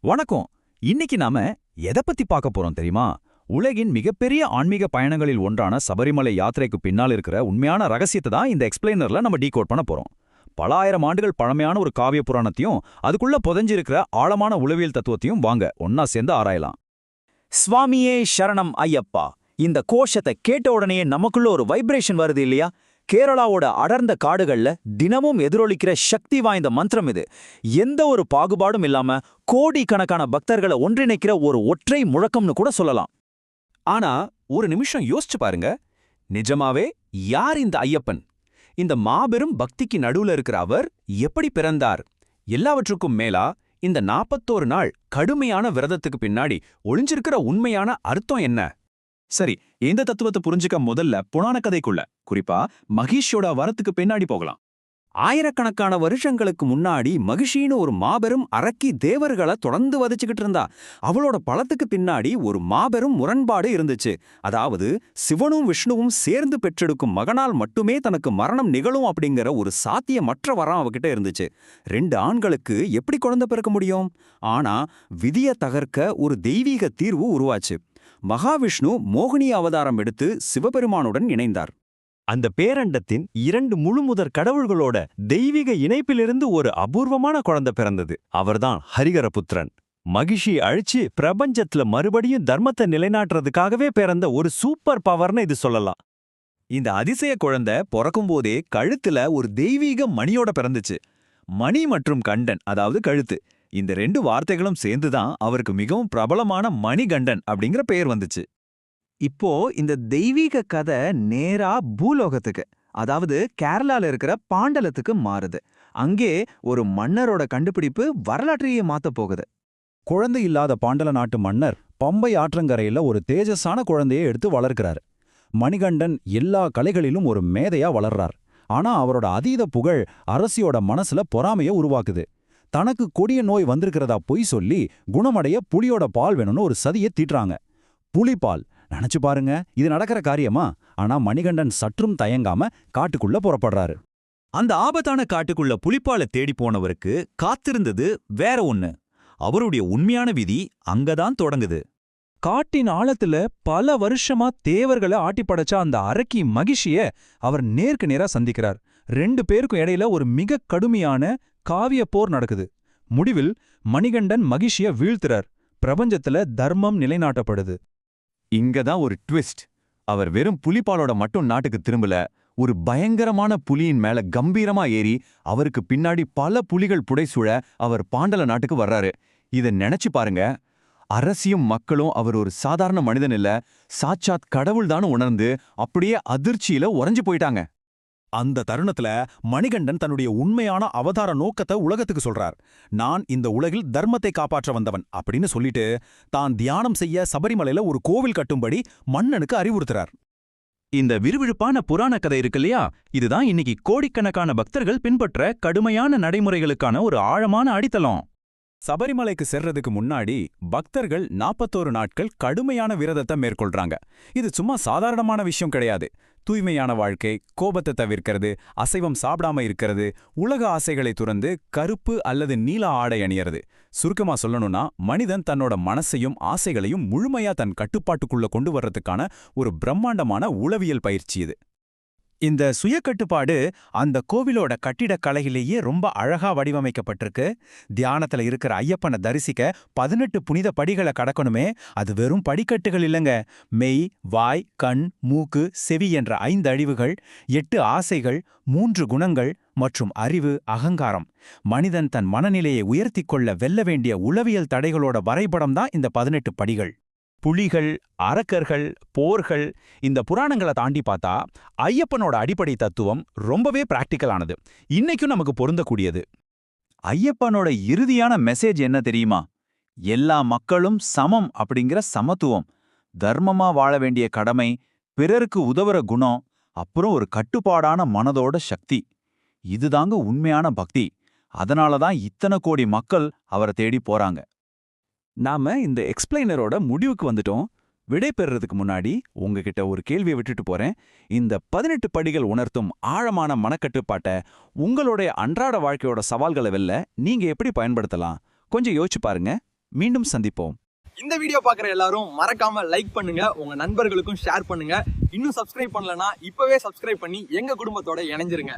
வணக்கம். இன்னைக்கு நாம எதை பத்தி பார்க்க போறோம் தெரியுமா? உலகின் மிகப்பெரிய ஆன்மீக பயணங்களில் ஒன்றான சபரிமலை யாத்திரைக்கு பின்னால் இருக்கிற உண்மையான ரகசியத்தை தான் இந்த எக்ஸ்பிளைனர்ல நம்ம டீகோட் பண்ண போறோம். பல ஆயிரம் ஆண்டுகள் பழமையான ஒரு காவிய புராணத்தையும் அதுக்குள்ள புதைஞ்சிருக்கிற ஆழமான உளவியல் தத்துவத்தையும் வாங்க ஒன்னா சேர்ந்து ஆராயலாம். ஸ்வாமியே சரணம் ஐயப்பா. இந்த கோஷத்தை கேட்ட உடனே நமக்குள்ள ஒரு வைப்ரேஷன் வருது இல்லையா? கேரளாவோட அடர்ந்த காடுகள்ல தினமும் எதிரொலிக்கிற சக்தி வாய்ந்த மந்திரம் இது. எந்த ஒரு பாகுபாடும் இல்லாம கோடிக்கணக்கான பக்தர்களை ஒன்றிணைக்கிற ஒரு ஒற்றை முழக்கம்னு கூட சொல்லலாம். ஆனா ஒரு நிமிஷம் யோசிச்சு பாருங்க, நிஜமாவே யார் இந்த ஐயப்பன்? இந்த மாபெரும் பக்திக்கு நடுவுல இருக்கிற அவர் எப்படி பிறந்தார்? எல்லாவற்றுக்கும் மேலா இந்த 41 நாள் கடுமையான விரதத்துக்கு பின்னாடி ஒளிஞ்சிருக்கிற உண்மையான அர்த்தம் என்ன? சரி, இந்த தத்துவத்தை புரிஞ்சுக்க முதல்ல புராண கதைக்குள்ள, குறிப்பா மகிஷோட வரத்துக்கு பின்னாடி போகலாம். ஆயிரக்கணக்கான வருஷங்களுக்கு முன்னாடி மகிஷின்னு ஒரு மாபெரும் அரக்கி தேவர்களை தொடர்ந்து வதைச்சுக்கிட்டு இருந்தா. அவளோட பலத்துக்கு பின்னாடி ஒரு மாபெரும் முரண்பாடு இருந்துச்சு. அதாவது சிவனும் விஷ்ணுவும் சேர்ந்து பெற்றெடுக்கும் மகனால் மட்டுமே தனக்கு மரணம் நிகழும் அப்படிங்கிற ஒரு சாத்தியமற்ற வரம் அவகிட்ட இருந்துச்சு. 2 ஆண்களுக்கு எப்படி குழந்தை பிறக்க முடியும்? ஆனா விதியை தகர்க்க ஒரு தெய்வீக தீர்வு உருவாச்சு. மகாவிஷ்ணு மோகினி அவதாரம் எடுத்து சிவபெருமானுடன் இணைந்தார். அந்த பேரண்டத்தின் 2 முழுமுதற் கடவுள்களோட தெய்வீக இணைப்பிலிருந்து ஒரு அபூர்வமான குழந்தை பிறந்தது. அவர்தான் ஹரிகரபுத்திரன். மகிஷி அழிச்சு பிரபஞ்சத்துல மறுபடியும் தர்மத்தை நிலைநாட்டுறதுக்காகவே பிறந்த ஒரு சூப்பர் பவர்னு இது சொல்லலாம். இந்த அதிசய குழந்தை பிறக்கும்போதே கழுத்துல ஒரு தெய்வீக மணியோட பிறந்துச்சு. மணி மற்றும் கண்டன், அதாவது கழுத்து, இந்த 2 வார்த்தைகளும் சேர்ந்துதான் அவருக்கு மிகவும் பிரபலமான மணிகண்டன் அப்படிங்கிற பெயர் வந்துச்சு. இப்போ இந்த தெய்வீக கதை நேரா பூலோகத்துக்கு, அதாவது கேரளால இருக்கிற பாண்டலத்துக்கு மாறுது. அங்கே ஒரு மன்னரோட கண்டுபிடிப்பு வரலாற்றையே மாத்த போகுது. குழந்தை இல்லாத பாண்டல நாட்டு மன்னர் பம்பை ஆற்றங்கரையில ஒரு தேஜஸான குழந்தையை எடுத்து வளர்க்கிறார். மணிகண்டன் எல்லா கலைகளிலும் ஒரு மேதையா வளர்றார். ஆனா அவரோட அதீத புகழ் அரசியோட மனசுல பொறாமைய உருவாக்குது. தனக்கு கொடிய நோய் வந்திருக்கிறதா பொய் சொல்லி குணமடைய புலியோட பால் வேணும்னு ஒரு சதியை தீட்டுறாங்க. புலிப்பால், நினைச்சு பாருங்க, இது நடக்கிற காரியமா? ஆனா மணிகண்டன் சற்றும் தயங்காம காட்டுக்குள்ள புறப்படுறாரு. அந்த ஆபத்தான காட்டுக்குள்ள புலிப்பாலை தேடி போனவருக்கு காத்திருந்தது வேற ஒண்ணு. அவருடைய உண்மையான விதி அங்கதான் தொடங்குது. காட்டின் ஆழத்துல பல வருஷமா தேவர்களை ஆட்டி படைச்ச அந்த அரக்கி மகிஷிய அவர் நேருக்கு நேரா சந்திக்கிறார். 2 பேருக்கும் இடையில ஒரு மிக கடுமையான காவிய போர் நடக்குது. முடிவில் மணிகண்டன் மகிஷிய வீழ்த்துறார். பிரபஞ்சத்துல தர்மம் நிலைநாட்டப்படுது. இங்கதான் ஒரு ட்விஸ்ட். அவர் வெறும் புலிப்பாலோட மட்டும் நாட்டுக்கு திரும்பல, ஒரு பயங்கரமான புலியின் மேல கம்பீரமா ஏறி அவருக்கு பின்னாடி பல புலிகள் புடைசூழ அவர் பாண்டல நாட்டுக்கு வர்றாரு. இத நினைச்சு பாருங்க. அரசியும் மக்களும் அவர் ஒரு சாதாரண மனிதன் இல்ல, சாட்சாத் கடவுள்தான் உணர்ந்து அப்படியே அதிர்ச்சியில உறைஞ்சு போயிட்டாங்க. அந்த தருணத்துல மணிகண்டன் தன்னுடைய உண்மையான அவதார நோக்கத்தை உலகத்துக்கு சொல்றார். நான் இந்த உலகில் தர்மத்தை காப்பாற்ற வந்தவன் அப்படின்னு சொல்லிட்டு தான் தியானம் செய்ய சபரிமலையில ஒரு கோவில் கட்டும்படி மன்னனுக்கு அறிவுறுத்துறார். இந்த விறுவிறுப்பான புராண கதை இருக்கு இல்லையா, இதுதான் இன்னைக்கு கோடிக்கணக்கான பக்தர்கள் பின்பற்ற கடுமையான நடைமுறைகளுக்கான ஒரு ஆழமான அடித்தளம். சபரிமலைக்கு செல்றதுக்கு முன்னாடி பக்தர்கள் 41 நாட்கள் கடுமையான விரதத்தை மேற்கொள்றாங்க. இது சும்மா சாதாரணமான விஷயம் கிடையாது. தூய்மையான வாழ்க்கை, கோபத்தை தவிர்க்கிறது, அசைவம் சாப்பிடாம இருக்கிறது, உலக ஆசைகளை துறந்து கருப்பு அல்லது நீல ஆடை அணியறது. சுருக்கமா சொல்லணும்னா மனிதன் தன்னோட மனசையும் ஆசைகளையும் முழுமையா தன் கட்டுப்பாட்டுக்குள்ள கொண்டு வர்றதுக்கான ஒரு பிரம்மாண்டமான உளவியல் பயிற்சி இது. இந்த சுயக்கட்டுப்பாடு அந்த கோவிலோட கட்டிடக்கலையிலேயே ரொம்ப அழகா வடிவமைக்கப்பட்டிருக்கு. தியானத்துல இருக்கிற ஐயப்பனை தரிசிக்க 18 புனித படிகளை கடக்கணுமே, அது வெறும் படிக்கட்டுகள் இல்லைங்க. மெய், வாய், கண், மூக்கு, செவி என்ற 5 அழிவுகள், 8 ஆசைகள், 3 குணங்கள் மற்றும் அறிவு, அகங்காரம். மனிதன் தன் மனநிலையை உயர்த்திக் கொள்ள வெல்ல வேண்டிய உளவியல் தடைகளோட வரைபடம் தான் இந்த 18 படிகள். புலிகள், அரக்கர்கள், போர்கள், இந்த புராணங்களை தாண்டி பார்த்தா ஐயப்பனோட அடிப்படை தத்துவம் ரொம்பவே பிராக்டிக்கலானது, இன்னைக்கும் நமக்கு பொருந்தக்கூடியது. ஐயப்பனோட இறுதியான மெசேஜ் என்ன தெரியுமா? எல்லா மக்களும் சமம் அப்படிங்கிற சமத்துவம், தர்மமா வாழ வேண்டிய கடமை, பிறருக்கு உதவுற குணம், அப்புறம் ஒரு கட்டுப்பாடான மனதோட சக்தி. இதுதாங்க உண்மையான பக்தி. அதனாலதான் இத்தனை கோடி மக்கள் அவரை தேடி போறாங்க. நாம இந்த எக்ஸ்பிளைனரோட முடிவுக்கு வந்துட்டோம். விடை பெறுறதுக்கு முன்னாடி உங்ககிட்ட ஒரு கேள்வியை விட்டுட்டு போறேன். இந்த 18 படிகள் உணர்த்தும் ஆழமான மனக்கட்டுப்பாட்டை உங்களுடைய அன்றாட வாழ்க்கையோட சவால்களை வெல்ல நீங்க எப்படி பயன்படுத்தலாம்? கொஞ்சம் யோசிச்சு பாருங்க. மீண்டும் சந்திப்போம். இந்த வீடியோ பார்க்குற எல்லாரும் மறக்காம லைக் பண்ணுங்க, உங்க நண்பர்களுக்கும் ஷேர் பண்ணுங்க. இன்னும் சப்ஸ்கிரைப் பண்ணலனா இப்பவே சப்ஸ்கிரைப் பண்ணி எங்க குடும்பத்தோட இணைஞ்சிருங்க.